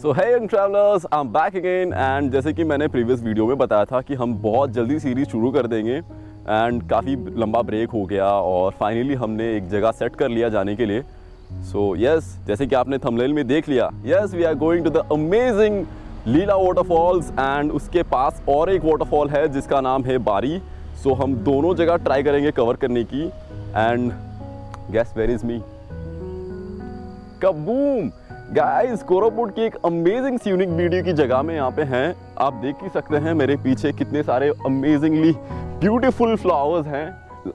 So hey young travellers, I am back again and जैसे कि मैंने प्रीवियस वीडियो में बताया था कि हम बहुत जल्दी सीरीज शुरू कर देंगे एंड काफ़ी लंबा ब्रेक हो गया और फाइनली हमने एक जगह सेट कर लिया जाने के लिए। सो यस, जैसे कि आपने थंबनेल में देख लिया, yes we are going to the amazing Leela waterfalls and उसके पास और एक वाटरफॉल है जिसका नाम है बारी। सो हम दोनों जगह ट्राई करेंगे कवर करने की and guess where is me, kaboom guys, Koraput की एक अमेजिंग यूनिक वीडियो की जगह में यहाँ पे हैं। आप देख ही सकते हैं मेरे पीछे कितने सारे अमेजिंगली ब्यूटीफुल फ्लावर्स हैं।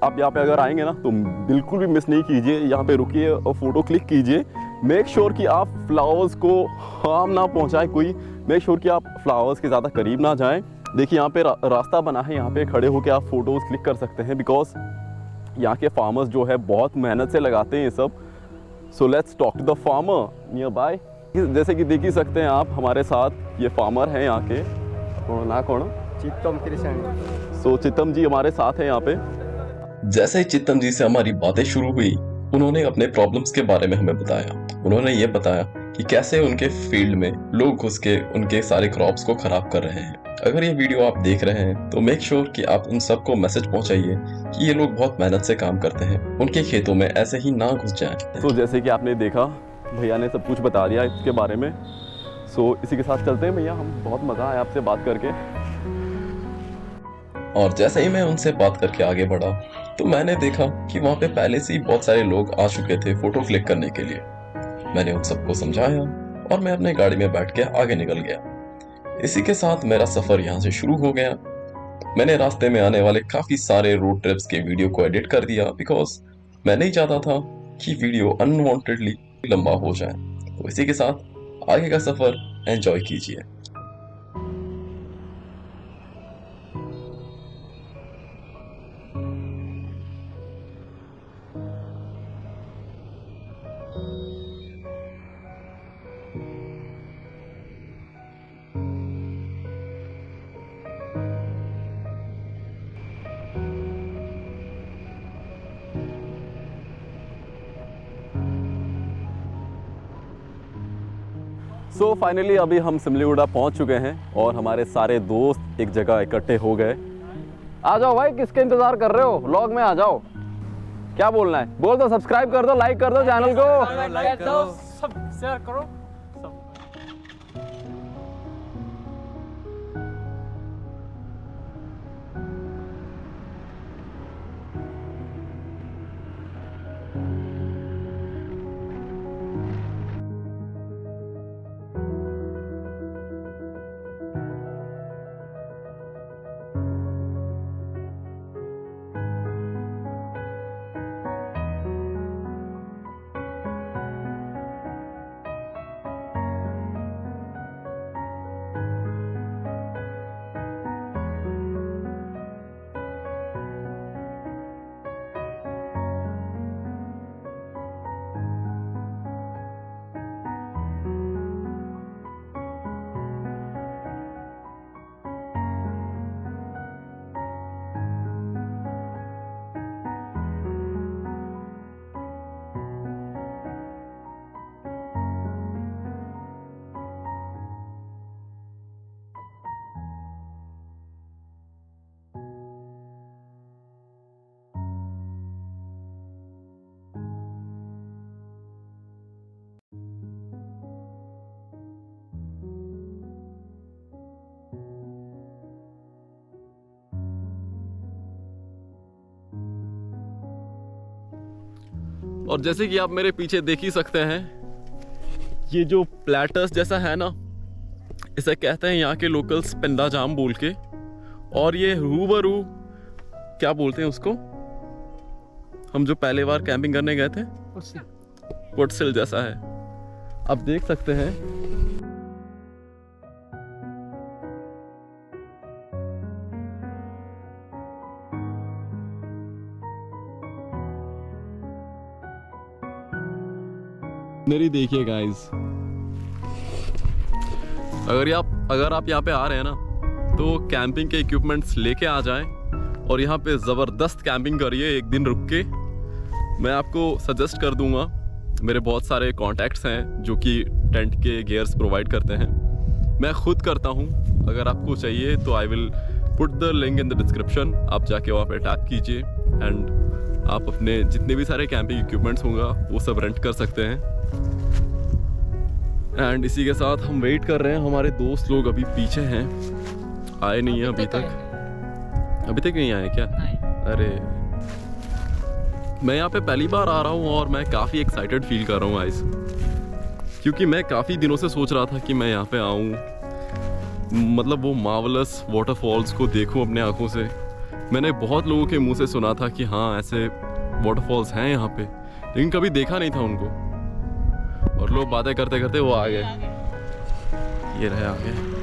आप यहाँ पे अगर आएंगे ना तो बिल्कुल भी मिस नहीं कीजिए, यहाँ पे रुकिए और फोटो क्लिक कीजिए। मेक श्योर कि आप फ्लावर्स को हार्म ना पहुँचाए कोई, मेक श्योर कि आप फ्लावर्स के ज़्यादा करीब ना जाएँ। देखिए यहाँ पे रास्ता बना है, यहाँ पे खड़े होकर आप फोटोज़ क्लिक कर सकते हैं बिकॉज यहाँ के फार्मर्स जो है बहुत मेहनत से लगाते हैं ये सब। So let's talk to the farmer nearby. जैसे कि देख ही सकते हैं आप, हमारे साथ ये फार्मर हैं यहाँ के, कौन चित्तम कृष्ण। सो चित्तम जी हमारे साथ हैं यहाँ पे। जैसे ही चित्तम जी से हमारी बातें शुरू हुई, उन्होंने अपने प्रॉब्लम्स के बारे में हमें बताया। उन्होंने ये बताया कि कैसे उनके फील्ड में लोग घुस के उनके सारे क्रॉप्स को खराब कर रहे हैं। अगर ये वीडियो आप देख रहे हैं तो मेक श्योर कि आप उन सबको मैसेज पहुंचाइए कि ये लोग बहुत मेहनत से काम करते हैं, उनके खेतों में ऐसे ही ना घुस जाएं। सो जैसे कि आपने देखा, भैया ने सब कुछ बता दिया इसके बारे में। सो इसी के साथ चलते हैं भैया, हम बहुत मज़ा आया आपसे बात करके। और जैसे ही मैं उनसे बात करके आगे बढ़ा तो मैंने देखा कि वहाँ पे पहले से ही बहुत सारे लोग आ चुके थे फोटो क्लिक करने के लिए। मैंने उन सबको समझाया और मैं अपने गाड़ी में बैठ के आगे निकल गया। इसी के साथ मेरा सफर यहाँ से शुरू हो गया। मैंने रास्ते में आने वाले काफी सारे रोड ट्रिप्स के वीडियो को एडिट कर दिया बिकॉज मैं नहीं चाहता था कि वीडियो अनवांटेडली लंबा हो जाए। तो इसी के साथ आगे का सफर एंजॉय कीजिए। सो फाइनली अभी हम सिमलीगुड़ा पहुंच चुके हैं और हमारे सारे दोस्त एक जगह इकट्ठे हो गए। आ जाओ भाई, किसके इंतजार कर रहे हो, व्लॉग में आ जाओ। क्या बोलना है, बोल दो, सब्सक्राइब कर दो, लाइक कर दो चैनल को, लाइक करो, सब शेयर करो। और जैसे कि आप मेरे पीछे देख ही सकते हैं, ये जो प्लेटर्स जैसा है ना, इसे कहते हैं यहाँ के लोकल्स पिंदा जाम बोल के। और ये रूबरू क्या बोलते हैं उसको, हम जो पहले बार कैंपिंग करने गए थे, पुटसिल जैसा है, आप देख सकते हैं। मेरी देखिए गाइस, अगर आप यहाँ पे आ रहे हैं ना तो कैंपिंग के इक्विपमेंट्स लेके आ जाएं और यहाँ पे ज़बरदस्त कैंपिंग करिए एक दिन रुक के। मैं आपको सजेस्ट कर दूंगा मेरे बहुत सारे कॉन्टैक्ट्स हैं जो कि टेंट के गियर्स प्रोवाइड करते हैं। मैं खुद करता हूँ। अगर आपको चाहिए तो I will put the link in the description. आप जाके वहाँ पे टैप कीजिए एंड आप अपने जितने भी सारे कैंपिंग इक्विपमेंट्स होंगे वो सब रेंट कर सकते हैं। एंड इसी के साथ हम वेट कर रहे हैं। हमारे दोस्त लोग अभी पीछे हैं, आए नहीं हैं अभी तक नहीं आए क्या? अरे मैं यहाँ पे पहली बार आ रहा हूँ और मैं काफ़ी एक्साइटेड फील कर रहा हूँ गाइस, क्योंकि मैं काफ़ी दिनों से सोच रहा था कि मैं यहाँ पे आऊँ, मतलब वो मार्वलस वाटरफॉल्स को देखूँ अपने आंखों से। मैंने बहुत लोगों के मुंह से सुना था कि हाँ ऐसे वाटरफॉल्स हैं यहाँ पे, लेकिन कभी देखा नहीं था उनको। और लोग बातें करते करते वो आ गए, ये रहे आ गए।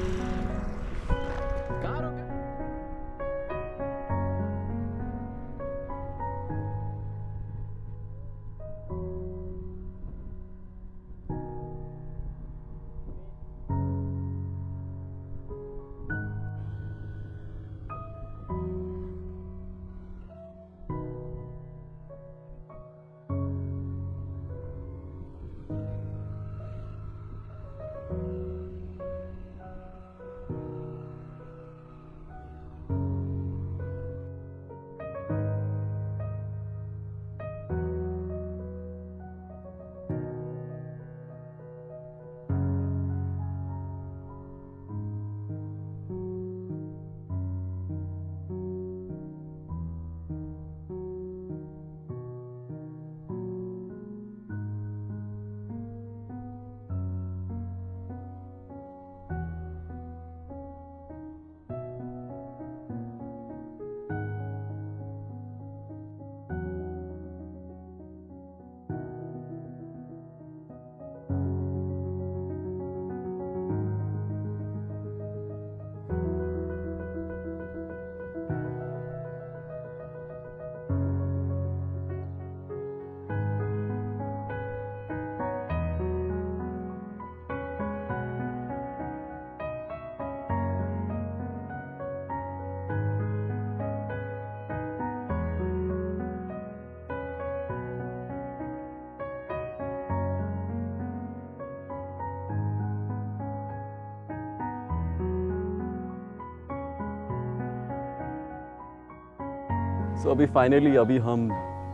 सो अभी फाइनली अभी हम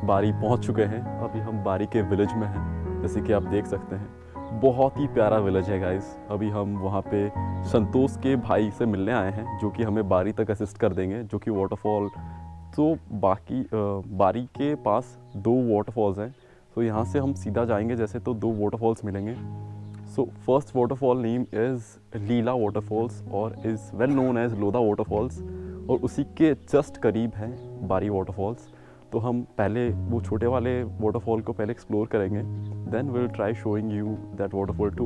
बारी पहुंच चुके हैं। अभी हम बारी के विलेज में हैं, जैसे कि आप देख सकते हैं। बहुत ही प्यारा विलेज है गाइस। अभी हम वहाँ पे संतोष के भाई से मिलने आए हैं जो कि हमें बारी तक असिस्ट कर देंगे, जो कि वाटरफॉल। तो बाकी बारी के पास 2 वाटरफॉल्स हैं, तो यहाँ से हम सीधा जाएंगे जैसे तो 2 वाटरफॉल्स मिलेंगे। So first waterfall name is Leela waterfalls और is well known as Lodha waterfalls, और उसी के जस्ट करीब है बारी वाटरफॉल्स। तो हम पहले वो छोटे वाले वाटरफॉल को पहले एक्सप्लोर करेंगे, then will try showing you that waterfall too.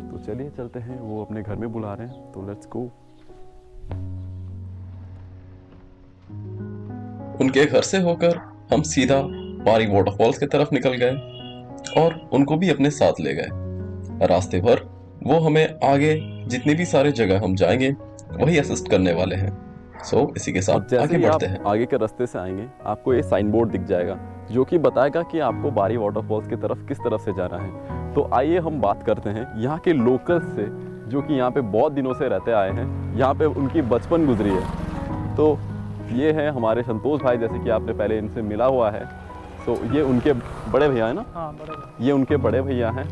तो चलिए चलते हैं, वो अपने घर में बुला रहे हैं, तो लेट्स गो। उनके घर से होकर हम सीधा बारी वाटरफॉल्स की तरफ निकल गए और उनको भी अपने साथ ले गए। रास्ते भर वो हमें आगे जितनी भी सारे जगह हम जाएंगे वही असिस्ट करने वाले हैं। सो इसी के साथ आगे बढ़ते हैं। आगे के रास्ते से आएंगे, आपको ये साइन बोर्ड दिख जाएगा जो कि बताएगा कि आपको बारी वाटरफॉल्स की तरफ किस तरफ से जाना है। तो आइए हम बात करते हैं यहाँ के लोकल्स से, जो कि यहाँ पे बहुत दिनों से रहते आए हैं, यहाँ पे उनकी बचपन गुजरी है। तो ये है हमारे संतोष भाई, जैसे कि आपने पहले इनसे मिला हुआ है। तो ये उनके बड़े भैया हैं ना? हाँ, बड़े भैया। ये उनके बड़े भैया हैं।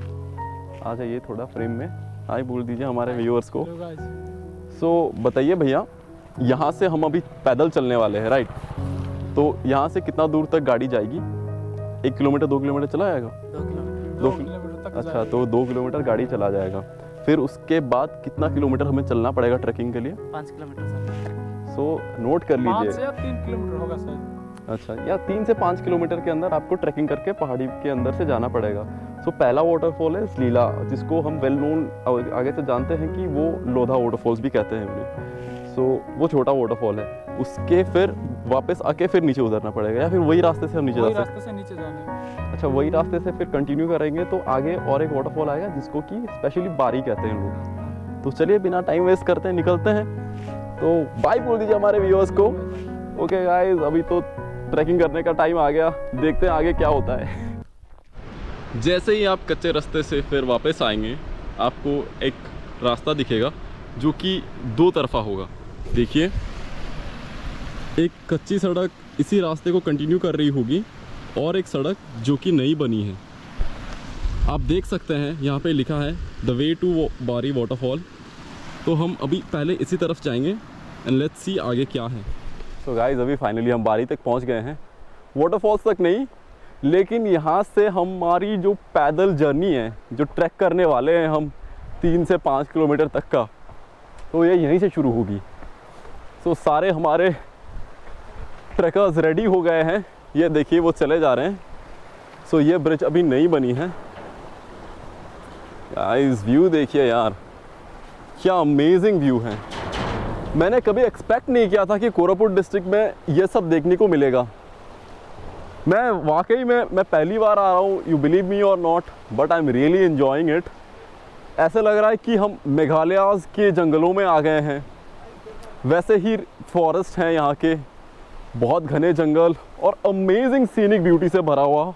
आ जाइए थोड़ा फ्रेम में, हाय बोल दीजिए हमारे व्यूअर्स को। सो बताइए भैया, यहाँ से हम अभी पैदल चलने वाले हैं, राइट? तो यहाँ से कितना दूर तक गाड़ी जाएगी? 1 किलोमीटर 2 किलोमीटर चला जाएगा? 2 किलोमीटर तक। अच्छा, तो 2 किलोमीटर गाड़ी चला जाएगा। फिर उसके बाद कितना किलोमीटर हमें चलना पड़ेगा ट्रैकिंग के लिए? 5 किलोमीटर। सो नोट कर 5 लीजिए। से या 3 किलोमीटर होगा शायद। अच्छा, या 3 से 5 किलोमीटर के अंदर आपको ट्रैकिंग करके पहाड़ी के अंदर से जाना पड़ेगा। सो पहला वाटरफॉल है लीला, जिसको हम वेल नोन आगे से जानते हैं कि वो लोधा वाटरफॉल्स भी कहते हैं उन्हें। सो वो छोटा वाटरफॉल है। उसके फिर वापस आके फिर नीचे उतरना पड़ेगा, या फिर वही रास्ते से हम नीचे जा सकते हैं? रास्ते से नीचे जाने। अच्छा, वही रास्ते से फिर कंटिन्यू करेंगे तो आगे और एक वाटरफॉल आएगा जिसको कि स्पेशली बारी कहते हैं लोग। तो चलिए बिना टाइम वेस्ट करते हैं, निकलते हैं। तो बाय बोल दीजिए हमारे व्यूअर्स को। ओके गाइस, अभी तो ट्रैकिंग करने का टाइम आ गया, देखते हैं आगे क्या होता है। जैसे ही आप कच्चे रास्ते से फिर वापस आएंगे आपको एक रास्ता दिखेगा जो कि दो तरफा होगा। देखिए एक कच्ची सड़क इसी रास्ते को कंटिन्यू कर रही होगी और एक सड़क जो कि नई बनी है। आप देख सकते हैं यहाँ पे लिखा है द वे टू बारी वाटरफॉल। तो हम अभी पहले इसी तरफ जाएंगे एंड लेट्स सी आगे क्या है। सो गाइस अभी फाइनली हम बारी तक पहुँच गए हैं, वाटरफॉल्स तक नहीं, लेकिन यहाँ से हमारी जो पैदल जर्नी है, जो ट्रैक करने वाले हैं हम 3 से 5 किलोमीटर तक का, तो ये यहीं से शुरू होगी। सो सारे हमारे ट्रैकर्स रेडी हो गए हैं, ये देखिए वो चले जा रहे हैं। सो ये ब्रिज अभी नई बनी है। गाइस व्यू देखिए यार, क्या अमेजिंग व्यू है। मैंने कभी एक्सपेक्ट नहीं किया था कि कोरापुट डिस्ट्रिक्ट में ये सब देखने को मिलेगा। मैं वाकई में मैं पहली बार आ रहा हूँ, यू बिलीव मी और not, but I am really enjoying it. ऐसा लग रहा है कि हम मेघालय के जंगलों में आ गए हैं। वैसे ही फॉरेस्ट हैं यहाँ के, बहुत घने जंगल और अमेजिंग सीनिक ब्यूटी से भरा हुआ।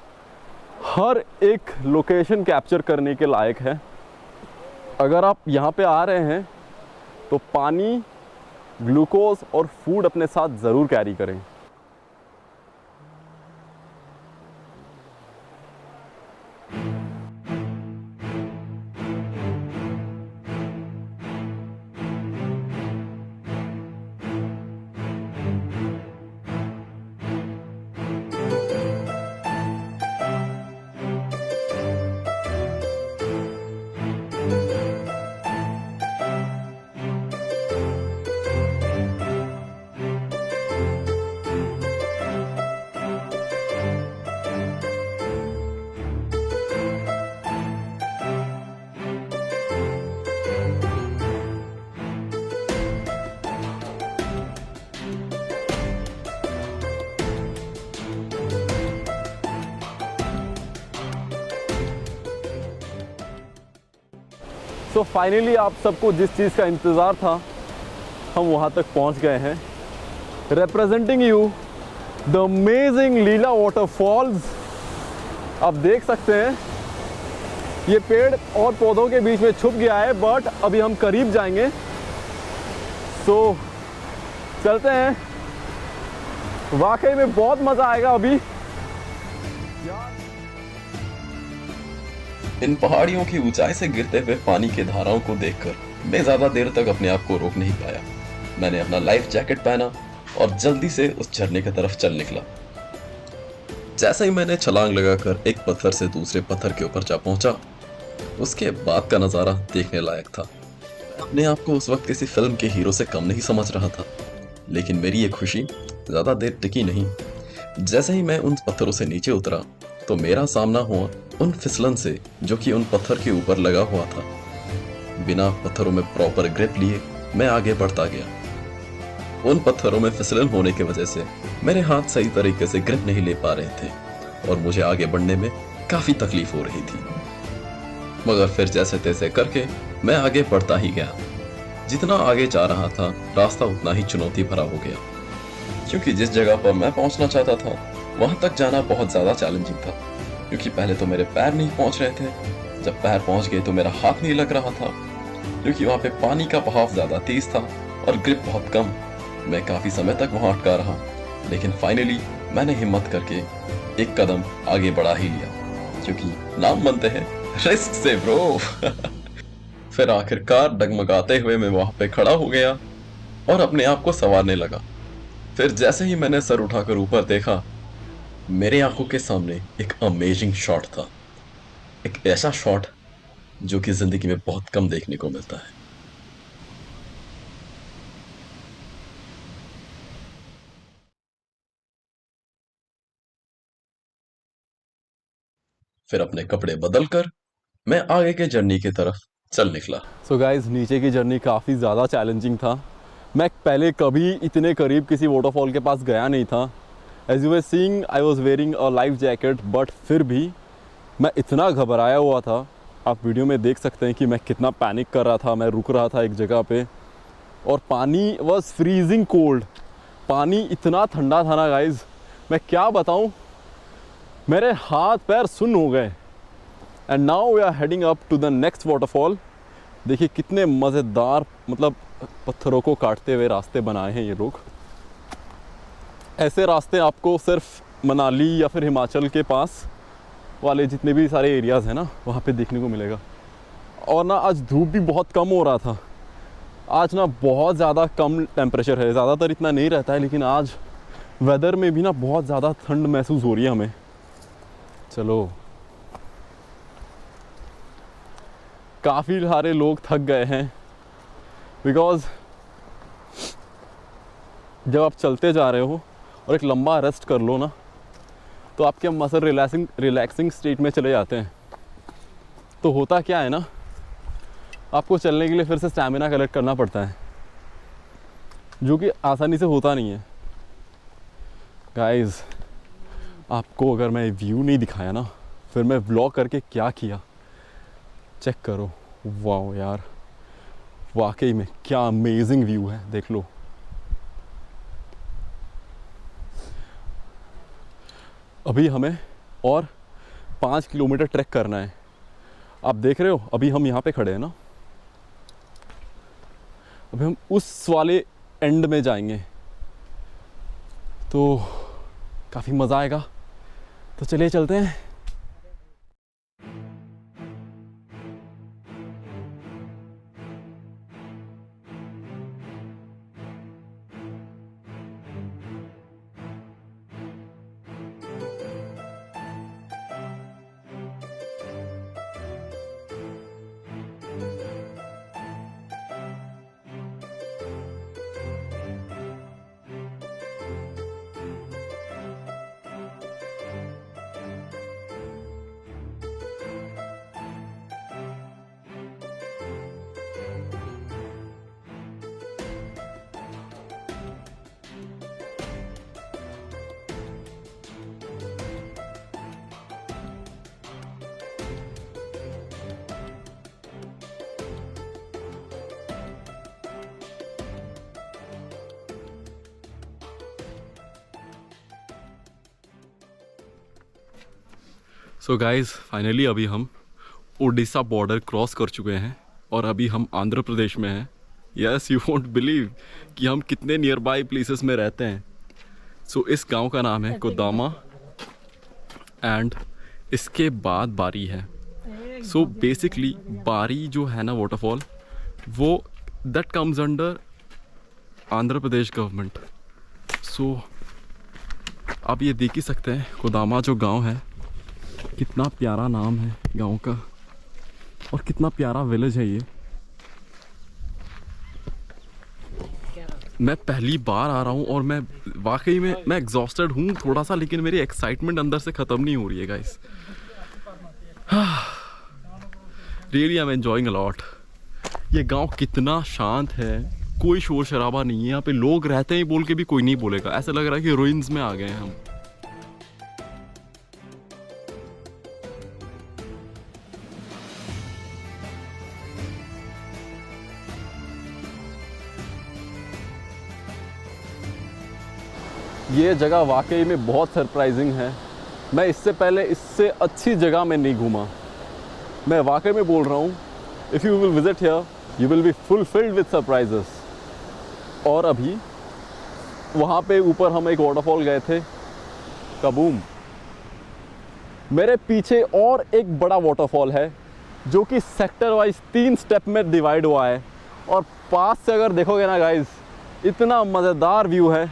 हर एक लोकेशन कैप्चर करने के लायक है। अगर आप यहाँ पे आ रहे हैं तो पानी, ग्लूकोज और फूड अपने साथ ज़रूर कैरी करें। सो फाइनली आप सबको जिस चीज़ का इंतज़ार था हम वहाँ तक पहुँच गए हैं। Representing you the amazing Leela waterfalls. आप देख सकते हैं ये पेड़ और पौधों के बीच में छुप गया है, बट अभी हम करीब जाएंगे। सो चलते हैं, वाकई में बहुत मज़ा आएगा अभी। इन पहाड़ियों की ऊंचाई से गिरते हुए पानी के धाराओं को देखकर मैं ज्यादा देर तक अपने आप को रोक नहीं पाया। मैंने अपना लाइफ जैकेट पहना और जल्दी से उस झरने की तरफ चल निकला। जैसे ही मैंने छलांग लगाकर एक पत्थर से दूसरे पत्थर के ऊपर जा पहुंचा, उसके बाद का नजारा देखने लायक था। अपने आप को उस वक्त किसी फिल्म के हीरो से कम नहीं समझ रहा था, लेकिन मेरी ये खुशी ज्यादा देर टिकी नहीं। जैसे ही मैं उन पत्थरों से नीचे उतरा तो मेरा सामना हुआ उन फिसलन से जो कि उन पत्थर के ऊपर लगा हुआ था। बिना पत्थरों में प्रॉपर ग्रिप लिए मैं आगे बढ़ता गया। उन पत्थरों में फिसलन होने की वजह से मेरे हाथ सही तरीके से ग्रिप नहीं ले पा रहे थे और मुझे आगे बढ़ने में काफी तकलीफ हो रही थी। मगर फिर जैसे तैसे करके मैं आगे बढ़ता ही गया। जितना आगे जा रहा था रास्ता उतना ही चुनौती भरा हो गया, क्योंकि जिस जगह पर मैं पहुंचना चाहता था वहां तक जाना बहुत ज्यादा चैलेंजिंग था। क्योंकि पहले तो मेरे पैर नहीं पहुंच रहे थे, जब पैर पहुंच गए तो मेरा हाथ नहीं लग रहा था, क्योंकि वहां पे पानी का बहाव ज्यादा तेज था और ग्रिप बहुत कम। मैं काफी समय तक वहां अटका रहा, लेकिन फाइनली मैंने हिम्मत करके एक कदम आगे बढ़ा ही लिया, क्योंकि नाम बनते हैं रिस्क से ब्रो। फिर आखिरकार डगमगाते हुए मैं वहां पे खड़ा हो गया और अपने आप को संवारने लगा। फिर जैसे ही मैंने सर उठाकर ऊपर देखा, मेरे आंखों के सामने एक अमेजिंग शॉट था। एक ऐसा शॉट जो कि जिंदगी में बहुत कम देखने को मिलता है। फिर अपने कपड़े बदलकर मैं आगे के जर्नी की तरफ चल निकला। सो गाइज नीचे की जर्नी काफ़ी ज़्यादा चैलेंजिंग था। मैं पहले कभी इतने करीब किसी वाटरफॉल के पास गया नहीं था। As you were seeing I was wearing a life jacket, but फिर भी मैं इतना घबराया हुआ था। आप वीडियो में देख सकते हैं कि मैं कितना पैनिक कर रहा था। मैं रुक रहा था एक जगह पे और पानी वॉज फ्रीजिंग कोल्ड। पानी इतना ठंडा था ना गाइज, मैं क्या बताऊँ, मेरे हाथ पैर सुन्न हो गए। And now we are heading up to the next waterfall. देखिए कितने मज़ेदार, मतलब पत्थरों को काटते हुए रास्ते बनाए हैं ये लोग। ऐसे रास्ते आपको सिर्फ मनाली या फिर हिमाचल के पास वाले जितने भी सारे एरियाज़ हैं ना, वहाँ पे देखने को मिलेगा। और ना आज धूप भी बहुत कम हो रहा था। आज ना बहुत ज़्यादा कम टेम्परेचर है, ज़्यादातर इतना नहीं रहता है, लेकिन आज वेदर में भी ना बहुत ज़्यादा ठंड महसूस हो रही है हमें। चलो, काफ़ी सारे लोग थक गए हैं, बिकॉज़ जब आप चलते जा रहे हो और एक लंबा रेस्ट कर लो ना, तो आपके मसल रिलैक्सिंग स्टेट में चले जाते हैं। तो होता क्या है ना, आपको चलने के लिए फिर से स्टैमिना कलेक्ट करना पड़ता है, जो कि आसानी से होता नहीं है। गाइस, आपको अगर मैं व्यू नहीं दिखाया ना, फिर मैं व्लॉग करके क्या किया। चेक करो, वाह यार, वाकई में क्या अमेजिंग व्यू है, देख लो। अभी हमें और 5 किलोमीटर ट्रैक करना है। आप देख रहे हो, अभी हम यहाँ पे खड़े हैं ना, अभी हम उस वाले एंड में जाएंगे, तो काफ़ी मज़ा आएगा। तो चलिए चलते हैं। सो गाइस, फाइनली अभी हम उड़ीसा बॉर्डर क्रॉस कर चुके हैं और अभी हम आंध्र प्रदेश में हैं। यस, यू वोंट बिलीव कि हम कितने नियर बाई प्लेसेस में रहते हैं। सो इस गांव का नाम है कोदामा एंड इसके बाद बारी है। सो बेसिकली बारी जो है ना वाटरफॉल, वो that comes under Andhra Pradesh government. So आप ये देख ही सकते हैं, कोदामा जो गांव है, कितना प्यारा नाम है गांव का और कितना प्यारा विलेज है ये। मैं पहली बार आ रहा हूँ और मैं वाकई में मैं एग्जॉस्टेड हूँ थोड़ा सा, लेकिन मेरी एक्साइटमेंट अंदर से ख़त्म नहीं हो रही है guys. Really I am enjoying a lot. ये गांव कितना शांत है, कोई शोर शराबा नहीं है यहाँ पे। लोग रहते हैं बोल के भी कोई नहीं बोलेगा, ऐसा लग रहा है कि रुइंस में आ गए हैं हम। ये जगह वाकई में बहुत सरप्राइजिंग है। मैं इससे पहले इससे अच्छी जगह में नहीं घूमा। मैं वाकई में बोल रहा हूँ, if you will visit here you will be fulfilled with surprises. और अभी वहाँ पे ऊपर हम एक वाटरफॉल गए थे, कबूम। मेरे पीछे और एक बड़ा वाटरफॉल है जो कि सेक्टर वाइज 3 स्टेप में डिवाइड हुआ है। और पास से अगर देखोगे ना गाइस, इतना मज़ेदार व्यू है,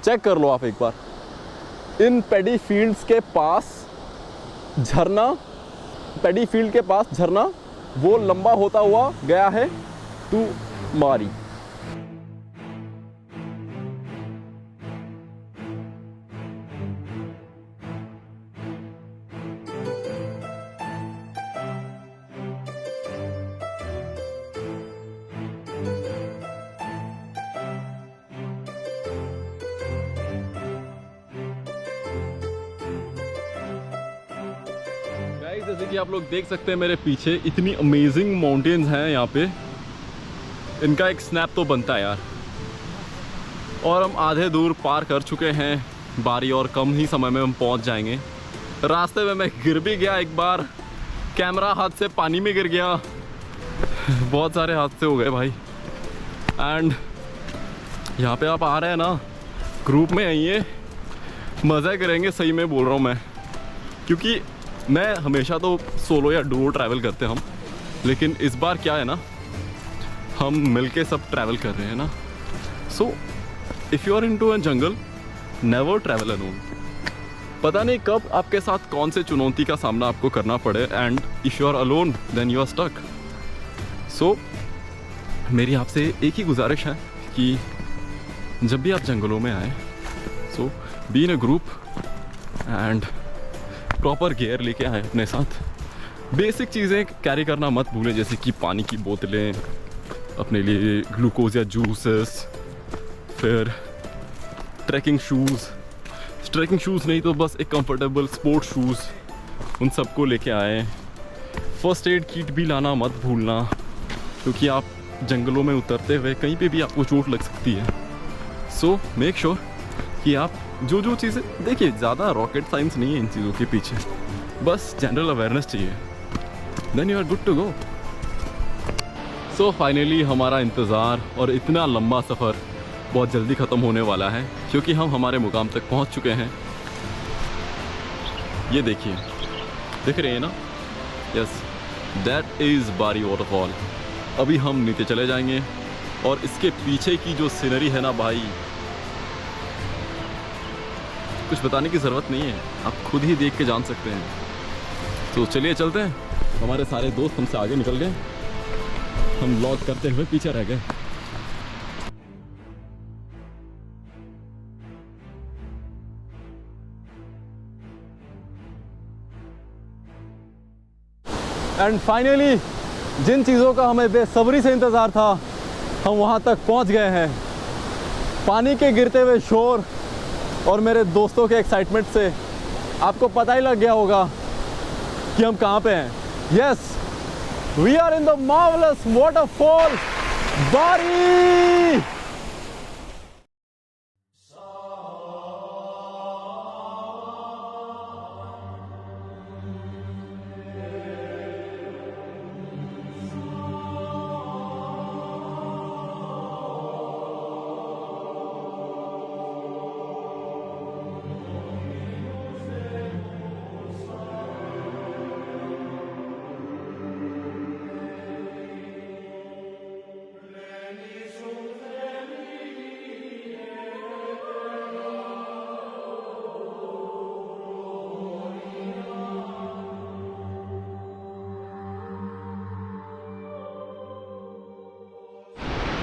चेक कर लो आप एक बार। इन पैडी फील्ड्स के पास झरना, पैडी फील्ड के पास झरना वो लंबा होता हुआ गया है टू बारी। जैसे कि आप लोग देख सकते हैं मेरे पीछे इतनी अमेजिंग माउंटेन्स हैं यहाँ पे, इनका एक स्नैप तो बनता है यार। और हम आधे दूर पार कर चुके हैं बारी और कम ही समय में हम पहुँच जाएंगे। रास्ते में मैं गिर भी गया एक बार, कैमरा हाथ से पानी में गिर गया, बहुत सारे हादसे हो गए भाई। एंड यहाँ पे आप आ रहे हैं ना, ग्रुप में आइए, मज़ा करेंगे, सही में बोल रहा हूँ मैं। क्योंकि मैं हमेशा तो सोलो या डुओ ट्रैवल करते हम, लेकिन इस बार क्या है ना, हम मिलके सब ट्रैवल कर रहे हैं ना। So if you are into a jungle, never travel alone. पता नहीं कब आपके साथ कौन से चुनौती का सामना आपको करना पड़े, and if you are alone then you are stuck. So मेरी आपसे एक ही गुजारिश है कि जब भी आप जंगलों में आए, so be in a group and proper gear लेके आए अपने साथ। बेसिक चीज़ें कैरी करना मत भूलें, जैसे कि पानी की बोतलें, अपने लिए ग्लूकोज या जूसेस, फिर ट्रैकिंग शूज़ नहीं तो बस एक कंफर्टेबल स्पोर्ट शूज़, उन सबको लेके आए। फर्स्ट एड किट भी लाना मत भूलना, क्योंकि आप जंगलों में उतरते हुए कहीं पे भी आपको चोट लग सकती है। सो मेक श्योर कि आप जो चीज़ें, देखिए ज़्यादा रॉकेट साइंस नहीं है इन चीज़ों के पीछे, बस जनरल अवेयरनेस चाहिए, then you are good to go. So finally हमारा इंतज़ार और इतना लंबा सफ़र बहुत जल्दी ख़त्म होने वाला है, क्योंकि हम हमारे मुकाम तक पहुंच चुके हैं। ये देखिए, दिख रहे हैं ना? यस, दैट इज़ बारी वाटरफॉल। अभी हम नीचे चले जाएंगे और इसके पीछे की जो सीनरी है ना भाई, कुछ बताने की ज़रूरत नहीं है, आप खुद ही देख के जान सकते हैं। तो चलिए चलते हैं। हमारे सारे दोस्त हमसे आगे निकल गए, हम व्लॉग करते हुए पीछे रह गए। एंड फाइनली जिन चीज़ों का हमें बेसब्री से इंतज़ार था, हम वहाँ तक पहुँच गए हैं। पानी के गिरते हुए शोर और मेरे दोस्तों के एक्साइटमेंट से आपको पता ही लग गया होगा कि हम कहाँ पे हैं। Yes, we are in the marvellous waterfall बारी।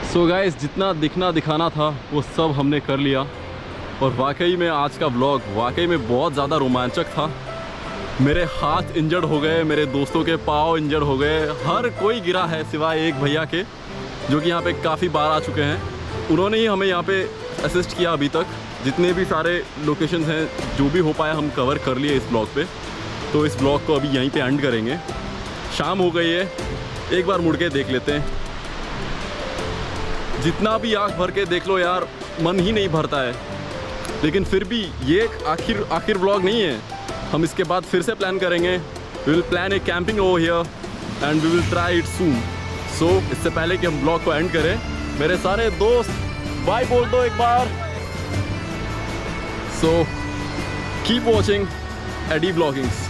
सो गाइस, जितना दिखना दिखाना था वो सब हमने कर लिया, और वाकई में आज का व्लॉग वाकई में बहुत ज़्यादा रोमांचक था। मेरे हाथ इंजर्ड हो गए, मेरे दोस्तों के पाँव इंजर्ड हो गए, हर कोई गिरा है सिवाय एक भैया के, जो कि यहाँ पे काफ़ी बार आ चुके हैं। उन्होंने ही हमें यहाँ पे असिस्ट किया। अभी तक जितने भी सारे लोकेशंस हैं, जो भी हो पाया हम कवर कर लिए इस ब्लॉग पे। तो इस ब्लॉग को अभी यहीं पे एंड करेंगे। शाम हो गई है, एक बार मुड़ के देख लेते हैं। जितना भी आँख भर के देख लो यार, मन ही नहीं भरता है। लेकिन फिर भी ये एक आखिर व्लॉग नहीं है, हम इसके बाद फिर से प्लान करेंगे। We will plan a camping over here and we will try it soon. So इससे पहले कि हम ब्लॉग को एंड करें, मेरे सारे दोस्त बाय बोल दो एक बार। So keep watching AD bloggings.